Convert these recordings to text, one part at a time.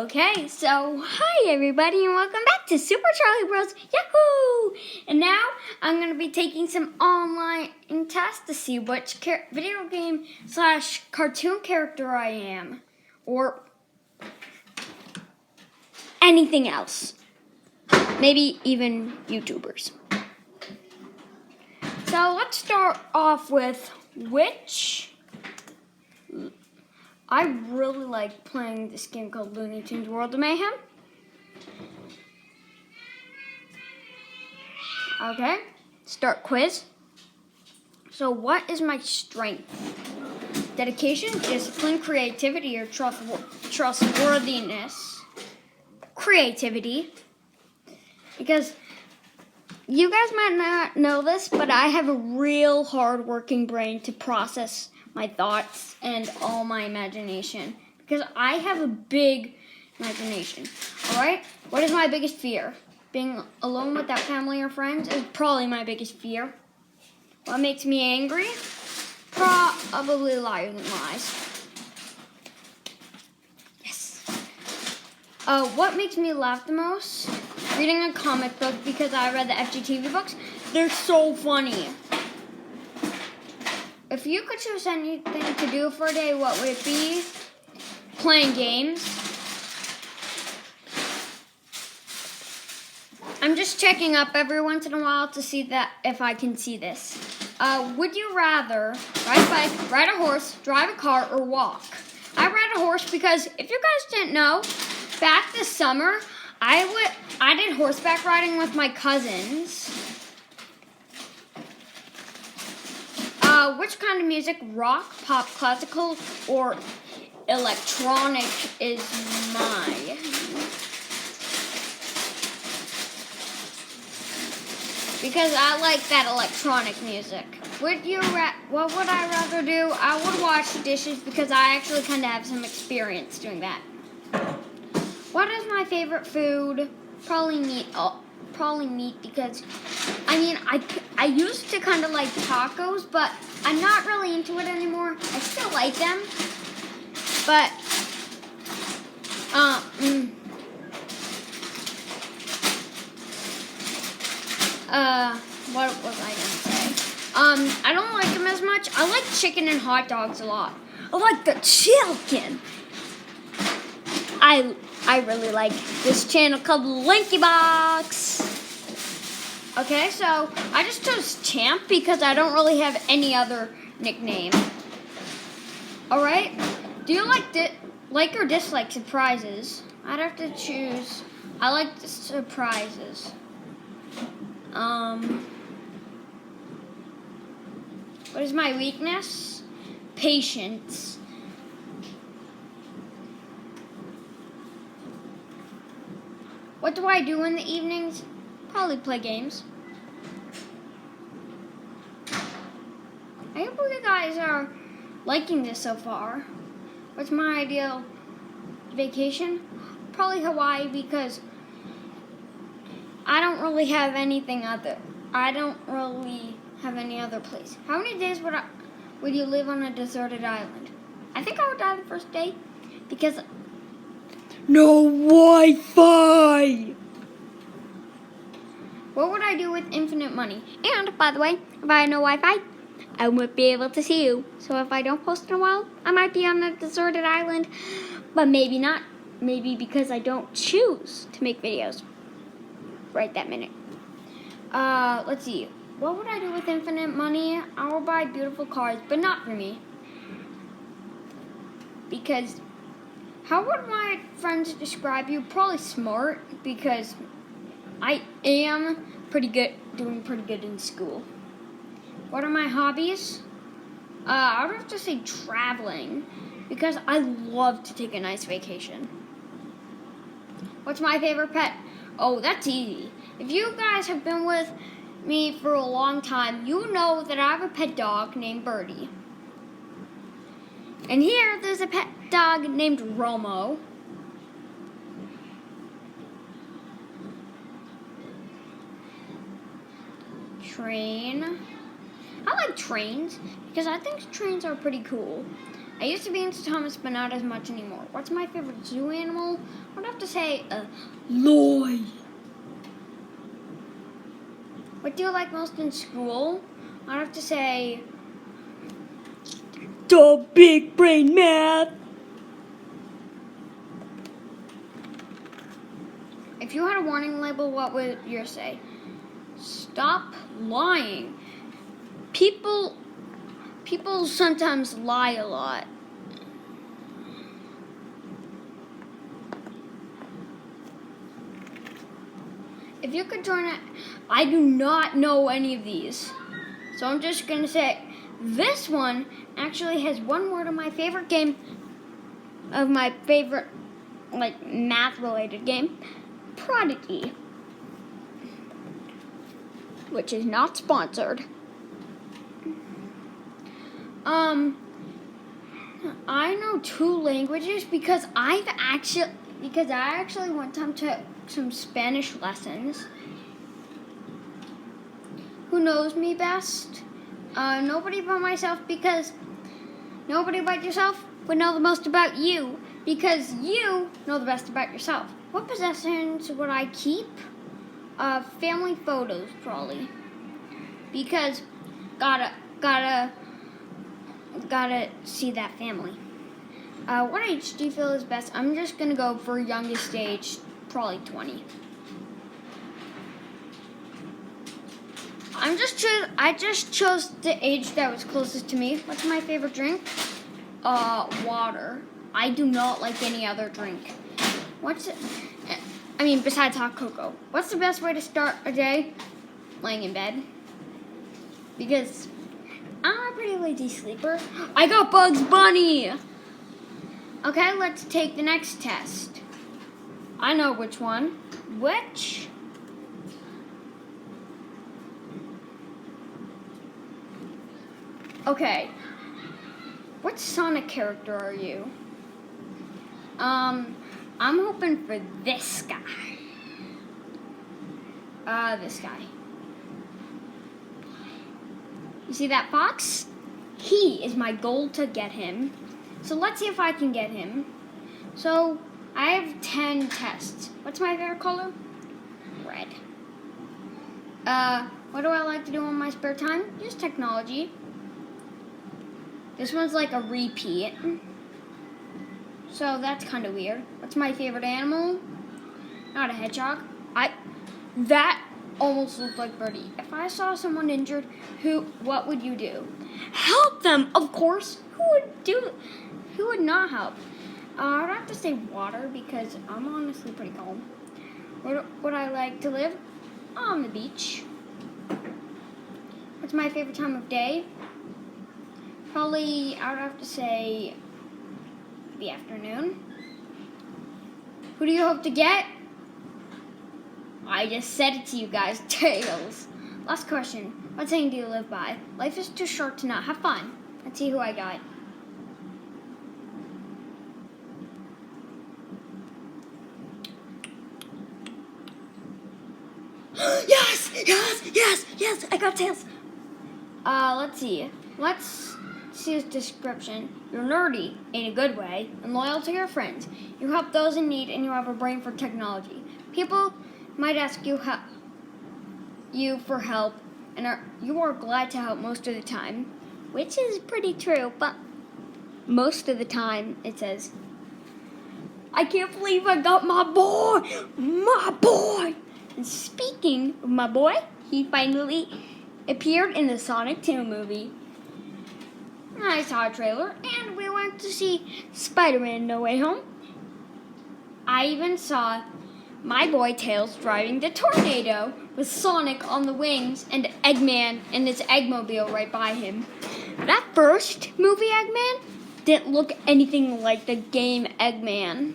Okay, so hi everybody and welcome back to Super Charlie Bros. Yahoo! And now I'm going to be taking some online tests to see which video game / cartoon character I am. Or anything else. Maybe even YouTubers. So let's start off with which... I really like playing this game called Looney Tunes World of Mayhem. Okay, start quiz. So what is my strength? Dedication, discipline, creativity, or trustworthiness? Creativity. Because you guys might not know this, but I have a real hard-working brain to process my thoughts and all my imagination. Because I have a big imagination. Alright? What is my biggest fear? Being alone without family or friends is probably my biggest fear. What makes me angry? Probably liars and lies. Yes. What makes me laugh the most? Reading a comic book because I read the FGTV books. They're so funny. If you could choose anything to do for a day, what would it be? Playing games. I'm just checking up every once in a while to see that if I can see this. Would you rather ride a bike, ride a horse, drive a car, or walk? I ride a horse because if you guys didn't know, back this summer, I did horseback riding with my cousins. Which kind of music, rock, pop, classical, or electronic is mine? Because I like that electronic music. What would I rather do? I would wash dishes because I actually kind of have some experience doing that. What is my favorite food? Probably meat. Probably meat because, I used to kind of like tacos, but I'm not really into it anymore. I still like them, but what was I gonna say? I don't like them as much. I like chicken and hot dogs a lot. I like the chicken. I really like this channel called Linky Box. Okay, so I just chose Champ because I don't really have any other nickname. Alright, do you like or dislike surprises? I'd have to choose. I like the surprises. What is my weakness? Patience. What do I do in the evenings? Probably play games. I hope you guys are liking this so far. What's my ideal vacation? Probably Hawaii because I don't really have any other place. How many days would you live on a deserted island? I think I would die the first day because no Wi-Fi. What would I do with infinite money? And by the way, if I had no Wi-Fi, I wouldn't be able to see you. So if I don't post in a while, I might be on a deserted island, but maybe not. Maybe because I don't choose to make videos right that minute. Let's see. What would I do with infinite money? I would buy beautiful cars, but not for me. Because how would my friends describe you? Probably smart, because I am doing pretty good in school. What are my hobbies? I would have to say traveling, because I love to take a nice vacation. What's my favorite pet? Oh, that's easy. If you guys have been with me for a long time, you know that I have a pet dog named Birdie. And here, there's a pet dog named Romo. Train. I like trains because I think trains are pretty cool. I used to be into Thomas, but not as much anymore. What's my favorite zoo animal? I'd have to say Lloyd. What do you like most in school? I'd have to say the big brain math. If you had a warning label, what would yours say? Stop lying. People sometimes lie a lot. If you could join it, I do not know any of these. So I'm just going to say this one actually has one word of my favorite game, of my favorite math related game, Prodigy, which is not sponsored. I know 2 languages because I actually one time took some Spanish lessons. Who knows me best? Nobody but myself, because nobody but yourself would know the most about you, because you know the best about yourself. What possessions would I keep? Family photos, probably, because gotta see that family. What age do you feel is best? I'm just gonna go for youngest age, probably 20. I just chose the age that was closest to me. What's my favorite drink? Water. I do not like any other drink. Besides hot cocoa. What's the best way to start a day? Laying in bed. Because I'm a pretty lazy sleeper. I got Bugs Bunny! Okay, let's take the next test. I know which one. Which? Okay. What Sonic character are you? I'm hoping for this guy. This guy. You see that fox? He is my goal to get him. So let's see if I can get him. So I have 10 tests. What's my favorite color? Red. What do I like to do in my spare time? Use technology. This one's like a repeat. So that's kind of weird. What's my favorite animal? Not a hedgehog. That almost looked like Birdie. If I saw someone injured, what would you do? Help them, of course. Who would not help? I'd have to say water, because I'm honestly pretty calm. Where would I like to live? On the beach. What's my favorite time of day? Probably, I would have to say the afternoon. Who do you hope to get? I just said it to you guys. Tails. Last question. What saying do you live by? Life is too short to not have fun. Let's see who I got. Yes, I got Tails. Let's see. Let's see his description. You're nerdy, in a good way, and loyal to your friends. You help those in need, and you have a brain for technology. People might ask you for help, and you are glad to help most of the time, which is pretty true, but most of the time it says, I can't believe I got my boy! And speaking of my boy, he finally appeared in the Sonic 2 movie. I saw a trailer, and we went to see Spider-Man No Way Home. I even saw my boy Tails driving the tornado with Sonic on the wings and Eggman and his Eggmobile right by him. That first movie Eggman didn't look anything like the game Eggman.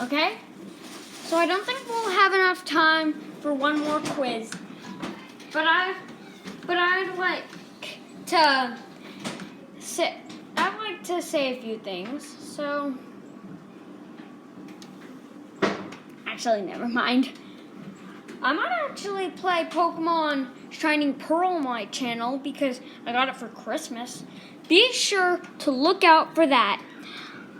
Okay? So I don't think we'll have enough time for one more quiz. But I'd like to say a few things. So actually, never mind. I might actually play Pokemon Shining Pearl on my channel because I got it for Christmas. Be sure to look out for that.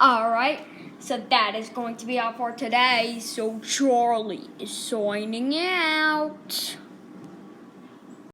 Alright, so that is going to be all for today. So Charlie is signing out.